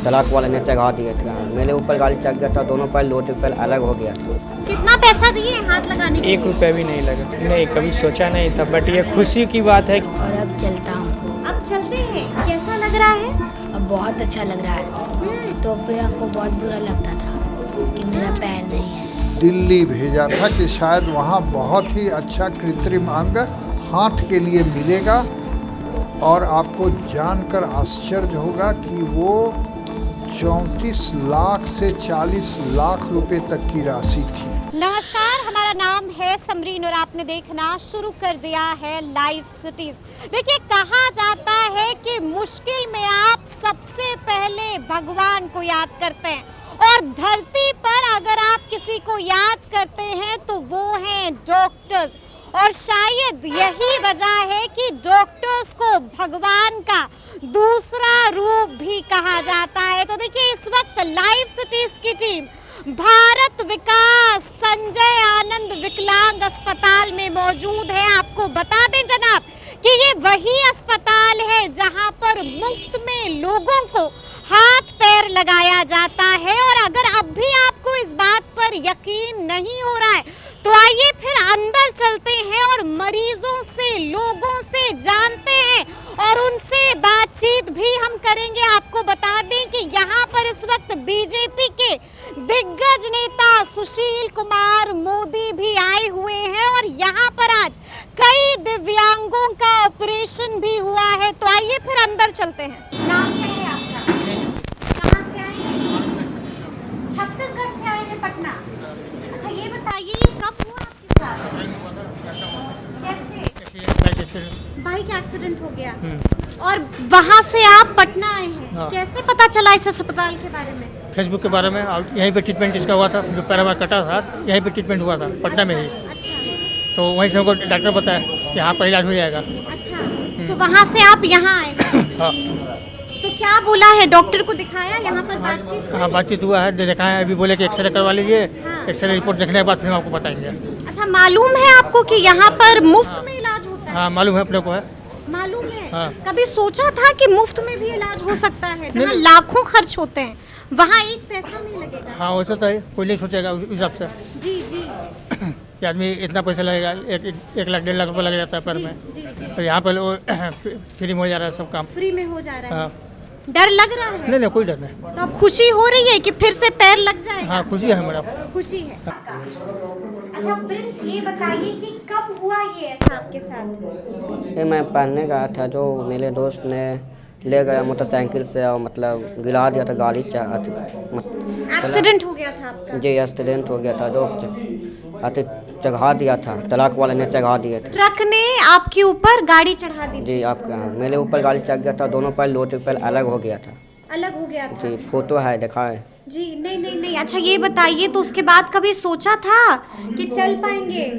तलाक वाले ने चढ़ा दिए थे। मेरे ऊपर गाड़ी चढ़ गया था, दोनों पैर लोटे पैर अलग हो गया था। कितना पैसा दिए हाथ लगाने के लिए? 1 रुपया भी नहीं लगा। नहीं, कभी सोचा नहीं था, बट ये खुशी की बात है। और अब चलता हूँ। अब चलते हैं, कैसा लग रहा है? अब बहुत अच्छा लग रहा है। तो फिर आपको बहुत बुरा लगता था कि मेरा पैर नहीं है। दिल्ली भेजा था कि शायद वहाँ बहुत ही अच्छा कृत्रिम अंग हाथ के लिए मिलेगा, और आपको जानकर आश्चर्य होगा कि वो 34 लाख से 40 लाख रुपए तक की राशि थी। नमस्कार, हमारा नाम है समरीन और आपने देखना शुरू कर दिया है लाइव सिटीज। देखिए, कहा जाता है कि मुश्किल में आप सबसे पहले भगवान को याद करते हैं, और धरती पर अगर आप किसी को याद करते हैं तो वो हैं डॉक्टर्स। और शायद यही वजह है कि डॉक्टर्स को भगवान का दूसरा रूप भी कहा जाता है। तो देखिए, इस वक्त लाइव सिटीज की टीम भारत विकास संजय आनंद विकलांग अस्पताल में मौजूद है। आपको बता दें जनाब कि ये वही अस्पताल है जहां पर मुफ्त में लोगों को हाथ पैर लगाया जाता है। और अगर अब भी आपको इस बात पर यकीन नहीं हो रहा है तो आइए फिर अंदर चलते हैं और मरीजों से, लोगों से जानते हैं और उनसे बातचीत भी हम करेंगे। आपको बता दें कि यहाँ पर इस वक्त बीजेपी के दिग्गज नेता सुशील कुमार मोदी भी आए हुए हैं, और यहाँ पर आज कई दिव्यांगों का ऑपरेशन भी हुआ है। तो आइए फिर अंदर चलते हैं। नाम क्या है आपका? कहाँ से आए हैं? छत्तीसगढ़ से आए हैं, पटना। अच्छा, ये बताइए, ये कब हुआ आपके साथ? कैसे? बाइक एक्सीडेंट हो गया और वहाँ से आप पटना आए हैं। हाँ। कैसे पता चला इस अस्पताल के बारे में? फेसबुक के बारे में, और यहीं पे ट्रीटमेंट इसका हुआ था। जो पैर हमारा कटा था, यहीं पे ट्रीटमेंट हुआ था, पटना में ही। अच्छा, तो वहीं से हमको डॉक्टर बताया कि यहाँ पर इलाज हो जाएगा। अच्छा। तो वहाँ से आप यहाँ आए हैं। हाँ तो क्या बोला है? डॉक्टर को दिखाया? यहाँ पर बातचीत हुई? हाँ, बातचीत हुआ है, दिखाया है। अभी बोले कि एक्सरे करवा लीजिए। हाँ। एक्सरे रिपोर्ट देखने के बाद फिर हम आपको बताएंगे। अच्छा, मालूम है आपको कि यहाँ पर मुफ्त में इलाज होता है? हाँ, मालूम है अपने को है। मालूम है। हाँ। कभी सोचा था कि मुफ्त में भी इलाज हो सकता है? जहाँ नहीं। लाखों खर्च होते हैं वहाँ एक पैसा नहीं लगेगा। हाँ, वैसा तो है, कोई नहीं सोचेगा उस हिसाब से जी जी कि आदमी इतना पैसा लगेगा। 1 लाख 1.5 लाख रुपये लग जाता है पैर में। जी जी। तो यहाँ पर वो फ्री में हो जा रहा है सब काम। फ्री में हो जा रहा है। हाँ। डर लग रहा है? नहीं, कोई डर नहीं। तो अब खुशी हो रही है कि फिर से पैर लग जाएगा? हाँ, खुशी है मैडम। खुशी है। अच्छा प्रिंस, ये बताइए कि कब हुआ ये ऐसा आपके साथ? ये मैं पढ़ने गया था, जो मेरे दोस्त ने ले गया मोटरसाइकिल से, और मतलब गिरा दिया था गाड़ी। एक्सीडेंट हो गया था आपका? जी, एक्सीडेंट हो गया था, जो चढ़ा दिया था, तलाक वाले ने चढ़ा दिए थे। ट्रक ने आपके ऊपर गाड़ी चढ़ा दी? जी, आपका मेरे ऊपर गाड़ी चढ़ गया था, दोनों पैर लोटे पैर अलग हो गया था। अलग हो गया था? जी, फोटो है, देखा है। जी नहीं नहीं नहीं। अच्छा, ये बताइए, तो उसके बाद कभी सोचा था कि चल पाएंगे,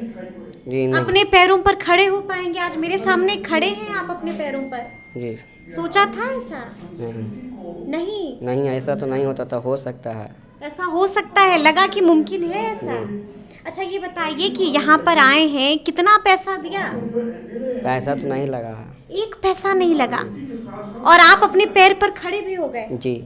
जी नहीं। अपने पैरों पर खड़े हो पाएंगे? आज मेरे सामने खड़े हैं आप अपने पैरों पर। जी सोचा था ऐसा? नहीं, नहीं, ऐसा तो नहीं होता था, हो सकता है। ऐसा हो सकता है, लगा कि मुमकिन है ऐसा। अच्छा, ये बताइए कि यहाँ पर आए हैं, कितना पैसा दिया? पैसा तो नहीं लगा है। 1 पैसा नहीं लगा, और आप अपने पैर पर खड़े भी हो गए। जी,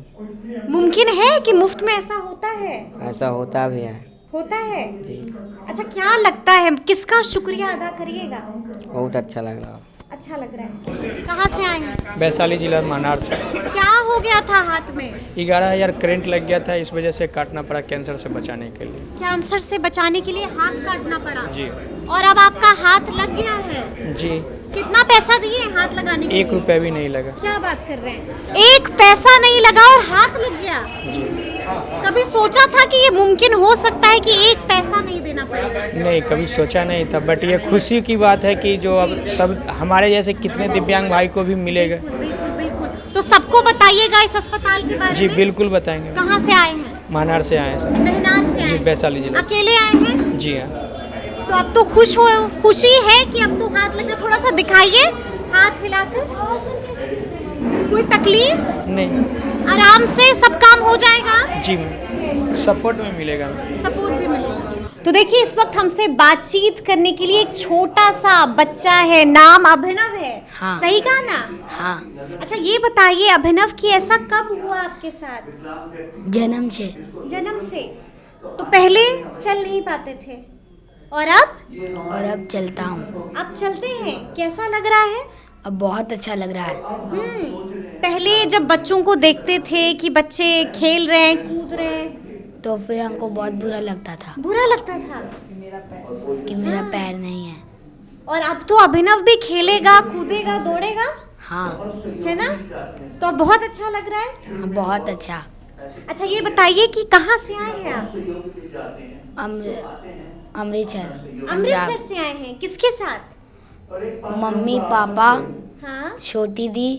मुमकिन है कि मुफ्त में ऐसा होता है? ऐसा होता भी है। होता है। जी, अच्छा, क्या लगता है, किसका शुक्रिया अदा करिएगा? बहुत अच्छा लग रहा। अच्छा लग रहा है। कहाँ से आए हैं? वैशाली जिला मानार से। क्या हो गया था हाथ में? 11,000 करंट लग गया था, इस वजह से काटना पड़ा कैंसर से बचाने के लिए। कैंसर से बचाने के लिए हाथ काटना पड़ा? जी। और अब आपका हाथ लग गया है? जी। कितना पैसा दिए हाथ लगाने के लिए? 1 रुपया भी नहीं लगा। क्या बात कर रहे हैं? 1 पैसा नहीं लगा और हाथ लग गया? कभी सोचा था कि ये मुमकिन हो सकता है कि 1 पैसा नहीं देना पड़ेगा? नहीं, कभी सोचा नहीं था, बट ये खुशी की बात है कि जो अब सब हमारे जैसे कितने दिव्यांग भाई को भी मिलेगा। बिल्कुल बिल्कुल। तो सबको बताइएगा इस अस्पताल के बारे जी, में। बिल्कुल बताएंगे। कहाँ से आए हैं? मानार से आए हैं सर। मेहनार से आए जी, हैं? वैशाली जिला। अकेले आए हैं? जी हाँ। तो अब तो खुशी है कि अब तो हाथ लगा। थोड़ा सा दिखाइए हाथ हिलाकर। कोई तकलीफ नहीं, आराम से सब काम हो जाएगा? जी, सपोर्ट में मिलेगा। सपोर्ट भी मिलेगा। तो देखिए इस वक्त हमसे बातचीत करने के लिए एक छोटा सा बच्चा है, नाम अभिनव है। हाँ। सही कहा ना? हाँ, अच्छा ये बताइए अभिनव कि ऐसा कब हुआ आपके साथ? जन्म से। जन्म से? तो पहले चल नहीं पाते थे और अब? और अब चलता हूँ। अब चलते हैं। कैसा लग रहा है? अब बहुत अच्छा लग रहा है। पहले जब बच्चों को देखते थे कि बच्चे खेल रहे हैं, कूद रहे हैं, तो फिर हमको बहुत बुरा लगता था बुरा लगता था। कि मेरा पैर नहीं है। और अब तो अभिनव भी खेलेगा, कूदेगा, दौड़ेगा, हाँ, है ना? तो अब बहुत अच्छा लग रहा है। हाँ, बहुत अच्छा। अच्छा ये बताइए कि कहाँ से आए हैं आप? अमृतसर, अमृतसर से आए हैं। किसके साथ? मम्मी पापा, हाँ छोटी दी,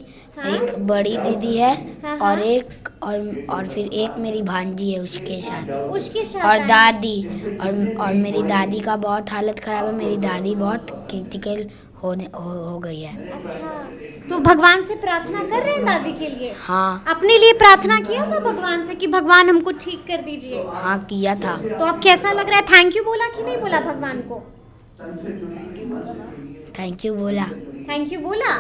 एक बड़ी दीदी है, हाँ, और एक और फिर एक मेरी भांजी है उसके साथ, उसके साथ और आए। दादी। और मेरी दादी का बहुत हालत खराब है। मेरी दादी बहुत क्रिटिकल हो गई है। अच्छा तो भगवान से प्रार्थना कर रहे हैं दादी के लिए? हाँ, अपने लिए प्रार्थना किया था भगवान से कि भगवान हमको ठीक कर दीजिए? हाँ, किया था। तो अब कैसा लग रहा है? थैंक यू बोला कि नहीं बोला भगवान को? थैंक यू बोला। थैंक यू बोला।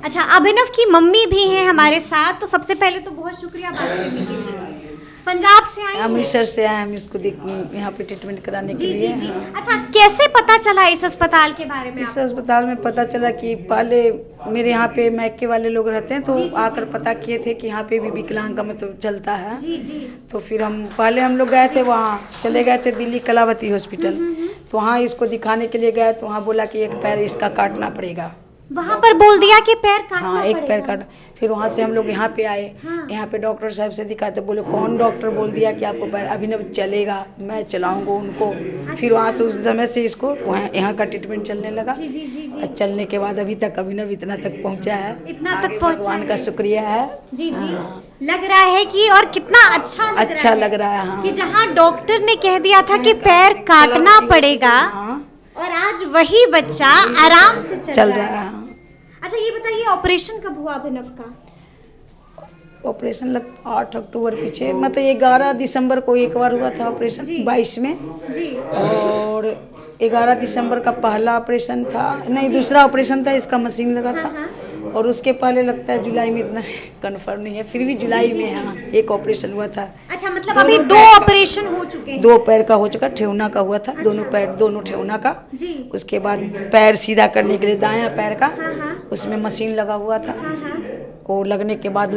अच्छा अभिनव की मम्मी भी हैं हमारे साथ, तो सबसे पहले तो बहुत शुक्रिया बात करने के लिए। पंजाब से आए हैं? अमृतसर से आए हम इसको यहाँ पे ट्रीटमेंट कराने के जी लिए। जी जी। अच्छा कैसे पता चला इस अस्पताल के बारे में इस आपको? अस्पताल में पता चला कि पहले मेरे यहाँ पे मैके वाले लोग रहते हैं, तो जी, जी, आकर पता किए थे कि यहाँ पे भी विकलांग का मतलब चलता है। जी जी। तो फिर हम लोग गए थे, वहाँ चले गए थे दिल्ली कलावती हॉस्पिटल। तो वहाँ इसको दिखाने के लिए गए, तो वहाँ बोला कि एक पैर इसका काटना पड़ेगा। वहाँ पर बोल दिया कि पैर काटना हाँ, एक पैर पड़ेगा। काट। फिर वहाँ से हम लोग यहाँ पे आए। हाँ। यहाँ पे डॉक्टर साहब से दिखाए तो बोले कौन डॉक्टर बोल दिया कि आपको पैर अभिनव चलेगा, मैं चलाऊंगा उनको। फिर वहाँ से उस समय से इसको वहाँ यहाँ का ट्रीटमेंट चलने लगा। जी जी जी जी। और चलने के बाद अभी तक अभिनव इतना तक पहुँचा है। इतना आगे तक पहुँचा भगवान है। का शुक्रिया है। जी जी। हाँ। लग रहा है कि और कितना अच्छा लग रहा है, हाँ। कि जहाँ डॉक्टर ने कह दिया था कि पैर काटना पड़ेगा, हाँ, और आज वही बच्चा आराम से चल रहा है। हाँ। अच्छा ये बताइए ऑपरेशन कब हुआ अभिनव का? ऑपरेशन 8 अक्टूबर पीछे, मतलब 11 दिसंबर को एक बार हुआ था ऑपरेशन, 22 में। जी। और 11 दिसंबर का पहला ऑपरेशन था, नहीं दूसरा ऑपरेशन था, इसका मशीन लगा था। और उसके पहले लगता है जुलाई में, इतना कंफर्म नहीं है, फिर भी जुलाई में हाँ एक ऑपरेशन हुआ था। अच्छा मतलब अभी 2 ऑपरेशन हो चुके हैं? 2 पैर का हो चुका, ठेवना का हुआ था। दोनों पैर, दोनों ठेवना का। जी। उसके बाद पैर सीधा करने के लिए दायां पैर का, उसमें मशीन लगा हुआ था। वो लगने के बाद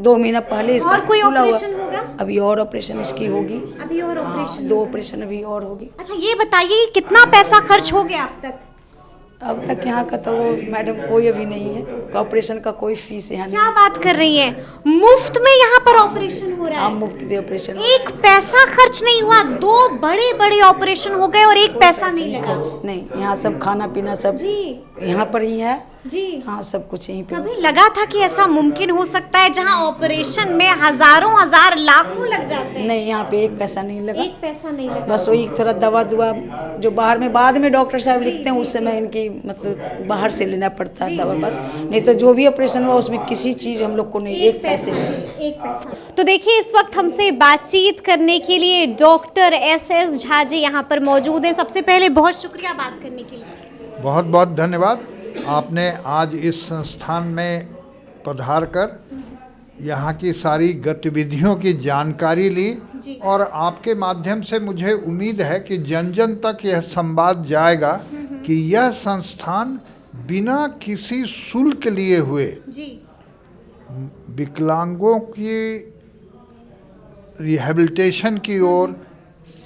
2 महीना पहले इसका और कोई खुला हुआ। ऑपरेशन होगा? अभी और ऑपरेशन इसकी होगी। अभी और हाँ, ऑपरेशन? 2 ऑपरेशन अभी और होगी। अच्छा ये बताइए कितना पैसा खर्च हो गया अब तक? अब तक यहाँ का तो मैडम कोई अभी नहीं है, ऑपरेशन का कोई फीस यहाँ नहीं। क्या बात कर रही हैं? मुफ्त में यहाँ पर ऑपरेशन हो रहा हाँ, है? मुफ्त में ऑपरेशन। एक पैसा खर्च नहीं हुआ, 2 बड़े बड़े ऑपरेशन हो गए और एक पैसा नहीं लगा? खर्च नहीं, यहाँ सब खाना पीना सब जी यहाँ पर ही है। जी। हाँ, सब कुछ यहीं पे। कभी लगा था कि ऐसा मुमकिन हो सकता है जहाँ ऑपरेशन में हजारों हजार लाखों लग जाते हैं? नहीं, यहाँ पे एक पैसा नहीं लगा। एक पैसा नहीं लगा? बस वही थोड़ा दवा दुआ जो बाहर में बाद में डॉक्टर साहब लिखते हैं, उस समय इनकी मतलब बाहर से लेना पड़ता है दवा बस। नहीं तो जो भी ऑपरेशन हुआ उसमें किसी चीज़ हम लोग को नहीं, एक पैसे नहीं। एक पैसा। तो देखिए इस वक्त हमसे बातचीत करने के लिए डॉक्टर SS झा जी यहाँ पर मौजूद हैं। सबसे पहले बहुत शुक्रिया बात करने के लिए। बहुत बहुत धन्यवाद। आपने आज इस संस्थान में पधार कर यहाँ की सारी गतिविधियों की जानकारी ली, और आपके माध्यम से मुझे उम्मीद है कि जन जन तक यह संवाद जाएगा कि यह संस्थान बिना किसी शुल्क लिए हुए जी। विकलांगों की रिहैबिलिटेशन की ओर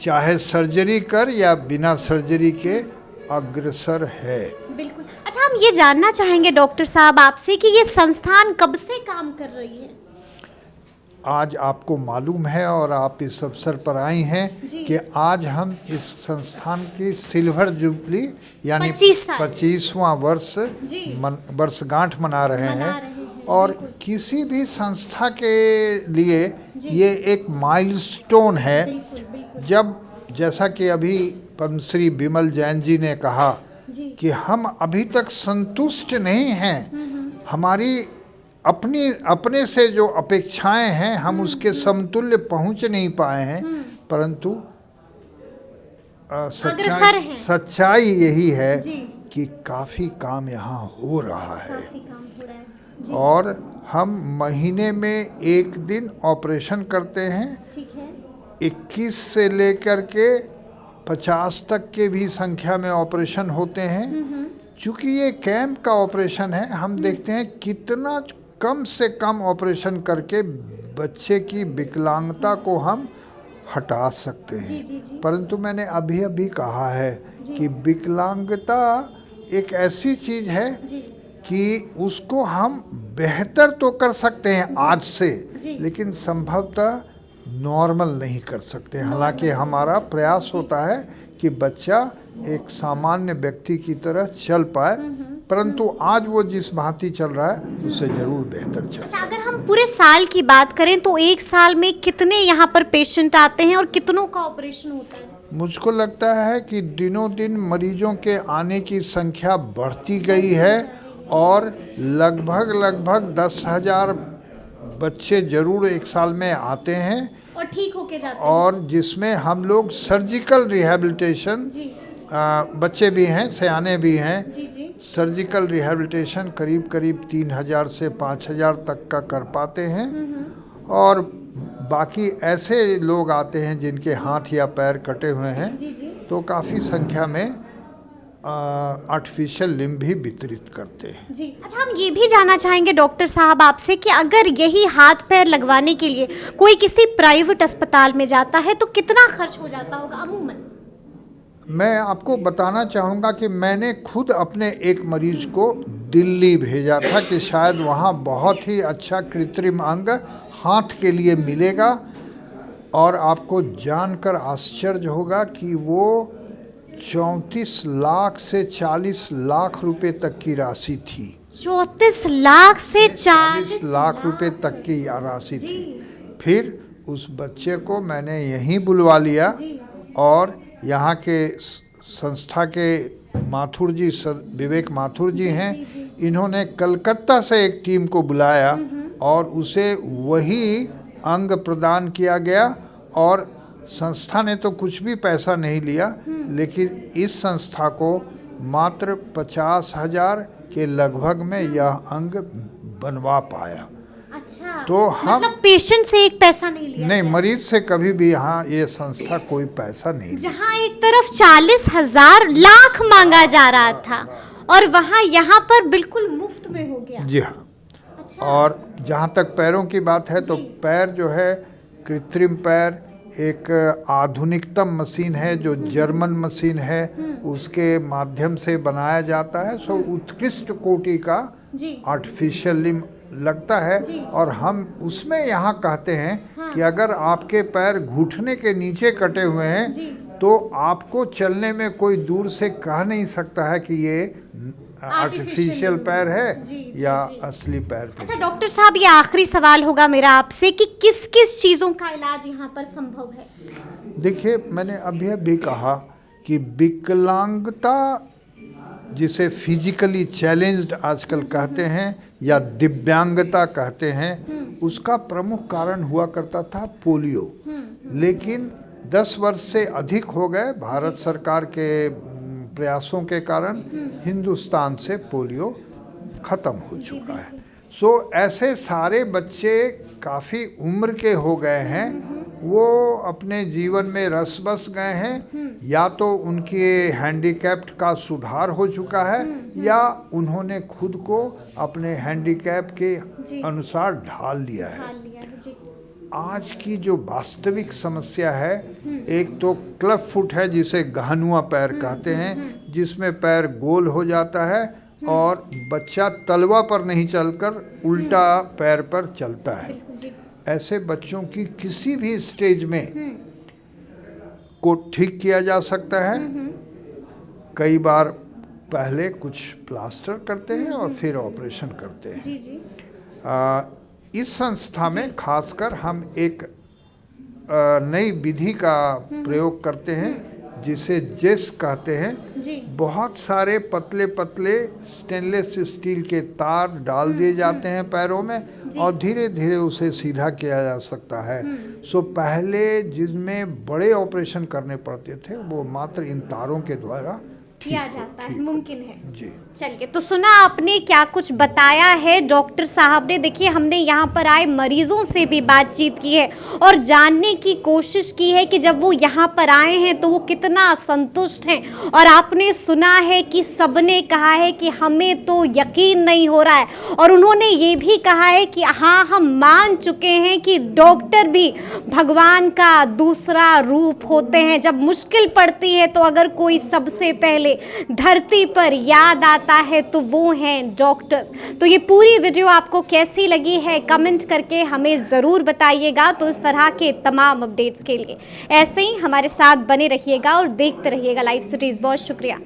चाहे सर्जरी कर या बिना सर्जरी के अग्रसर है। बिल्कुल। अच्छा हम ये जानना चाहेंगे डॉक्टर साहब आपसे कि ये संस्थान कब से काम कर रही है? आज आपको मालूम है और आप इस अवसर पर आई हैं कि आज हम इस संस्थान की सिल्वर जुबली यानी 25वां वर्षगांठ मना रहे हैं। और किसी भी संस्था के लिए ये एक माइलस्टोन है। जब जैसा कि अभी पद्मश्री विमल जैन जी ने कहा कि हम अभी तक संतुष्ट नहीं हैं, हमारी अपने से जो अपेक्षाएं हैं हम उसके समतुल्य पहुंच नहीं पाए हैं, परंतु अग्रसर हैं। सच्चाई यही है जी। कि काफ़ी काम यहाँ हो रहा है काफी काम हो रहा है जी। और हम महीने में एक दिन ऑपरेशन करते हैं। ठीक है। 21 से लेकर के 50 तक के भी संख्या में ऑपरेशन होते हैं। चूँकि ये कैंप का ऑपरेशन है, हम देखते हैं कितना कम से कम ऑपरेशन करके बच्चे की विकलांगता को हम हटा सकते हैं। जी जी जी। परंतु मैंने अभी अभी कहा है कि विकलांगता एक ऐसी चीज़ है जी कि उसको हम बेहतर तो कर सकते हैं आज से, जी। लेकिन संभवतः नॉर्मल नहीं कर सकते। हालांकि हमारा प्रयास होता है कि बच्चा एक सामान्य व्यक्ति की तरह चल पाए, परंतु आज वो जिस भांति चल रहा है उससे जरूर बेहतर चल। अच्छा, अगर हम पूरे साल की बात करें तो एक साल में कितने यहाँ पर पेशेंट आते हैं और कितनों का ऑपरेशन होता है? मुझको लगता है कि दिनों दिन मरीजों के आने की संख्या बढ़ती गई है और लगभग 10,000 बच्चे जरूर एक साल में आते हैं और ठीक होके जाते हैं। और जिसमें हम लोग सर्जिकल रिहैबिलिटेशन, जी बच्चे भी हैं सयाने भी हैं, जी जी। सर्जिकल रिहैबिलिटेशन करीब 3,000 से 5,000 तक का कर पाते हैं। और बाकी ऐसे लोग आते हैं जिनके हाथ या पैर कटे हुए हैं, जी जी। तो काफ़ी संख्या में आर्टिफिशियल लिम्ब भी वितरित करते हैं। जी अच्छा, हम ये भी जानना चाहेंगे डॉक्टर साहब आपसे कि अगर यही हाथ पैर लगवाने के लिए कोई किसी प्राइवेट अस्पताल में जाता है तो कितना खर्च हो जाता होगा अमूमन? मैं आपको बताना चाहूँगा कि मैंने खुद अपने एक मरीज को दिल्ली भेजा था कि शायद वहाँ बहुत ही अच्छा कृत्रिम अंग हाथ के लिए मिलेगा, और आपको जानकर आश्चर्य होगा कि वो 34 लाख से 40 लाख रुपए तक की राशि थी। 34 लाख से 40 लाख रुपए तक की राशि थी। फिर उस बच्चे को मैंने यहीं बुलवा लिया और यहाँ के संस्था के माथुर जी, विवेक माथुर जी हैं, इन्होंने कलकत्ता से एक टीम को बुलाया और उसे वही अंग प्रदान किया गया। और संस्था ने तो कुछ भी पैसा नहीं लिया, लेकिन इस संस्था को मात्र 50,000 के लगभग में यह अंग बनवा पाया। अच्छा, तो हम मतलब पेशेंट से एक पैसा नहीं लिया? नहीं, मरीज से कभी भी यहाँ ये संस्था कोई पैसा नहीं लिया। जहाँ एक तरफ 40,000 लाख मांगा जा रहा था और वहाँ यहाँ पर बिल्कुल मुफ्त में हो गया। जी हाँ। अच्छा। और जहाँ तक पैरों की बात है तो पैर जो है, कृत्रिम पैर एक आधुनिकतम मशीन है जो जर्मन मशीन है, उसके माध्यम से बनाया जाता है। सो उत्कृष्ट कोटि का आर्टिफिशियल लिम्ब लगता है। और हम उसमें यहाँ कहते हैं कि अगर आपके पैर घुटने के नीचे कटे हुए हैं तो आपको चलने में कोई दूर से कह नहीं सकता है कि ये आर्टिफिशियल पैर है या असली पैर। अच्छा डॉक्टर साहब, ये आखिरी सवाल होगा मेरा आपसे कि किस किस चीज़ों का इलाज यहाँ पर संभव है? देखिए, मैंने अभी कहा कि विकलांगता, जिसे फिजिकली चैलेंज्ड आजकल कहते हैं या दिव्यांगता कहते हैं, उसका प्रमुख कारण हुआ करता था पोलियो। लेकिन 10 वर्ष से अधिक हो गए भारत सरकार के प्रयासों के कारण हिंदुस्तान से पोलियो ख़त्म हो चुका है। सो ऐसे सारे बच्चे काफ़ी उम्र के हो गए हैं, वो अपने जीवन में रस बस गए हैं, या तो उनके हैंडीकैप्ड का सुधार हो चुका है या उन्होंने खुद को अपने हैंडीकैप के अनुसार ढाल लिया है। आज की जो वास्तविक समस्या है, एक तो क्लब फुट है जिसे गहनुआ पैर कहते हैं, जिसमें पैर गोल हो जाता है और बच्चा तलवा पर नहीं चलकर उल्टा पैर पर चलता है। ऐसे बच्चों की किसी भी स्टेज में को ठीक किया जा सकता है। कई बार पहले कुछ प्लास्टर करते हैं और फिर ऑपरेशन करते हैं। इस संस्था में खासकर हम एक नई विधि का प्रयोग करते हैं जिसे जेस कहते हैं, जी। बहुत सारे पतले पतले स्टेनलेस स्टील के तार डाल दिए जाते हैं पैरों में और धीरे धीरे उसे सीधा किया जा सकता है। सो पहले जिसमें बड़े ऑपरेशन करने पड़ते थे वो मात्र इन तारों के द्वारा किया जाता है, मुमकिन है। जी। चलिए, तो सुना आपने क्या कुछ बताया है डॉक्टर साहब ने। देखिए, हमने यहाँ पर आए मरीजों से भी बातचीत की है और जानने की कोशिश की है कि जब वो यहाँ पर आए हैं तो वो कितना संतुष्ट हैं। और आपने सुना है कि सबने कहा है कि हमें तो यकीन नहीं हो रहा है, और उन्होंने ये भी कहा है कि हाँ, हम मान चुके हैं कि डॉक्टर भी भगवान का दूसरा रूप होते हैं। जब मुश्किल पड़ती है तो अगर कोई सबसे पहले धरती पर याद आता है तो वो हैं डॉक्टर्स। तो ये पूरी वीडियो आपको कैसी लगी है कमेंट करके हमें ज़रूर बताइएगा। तो इस तरह के तमाम अपडेट्स के लिए ऐसे ही हमारे साथ बने रहिएगा और देखते रहिएगा लाइव सिटीज़। बहुत शुक्रिया।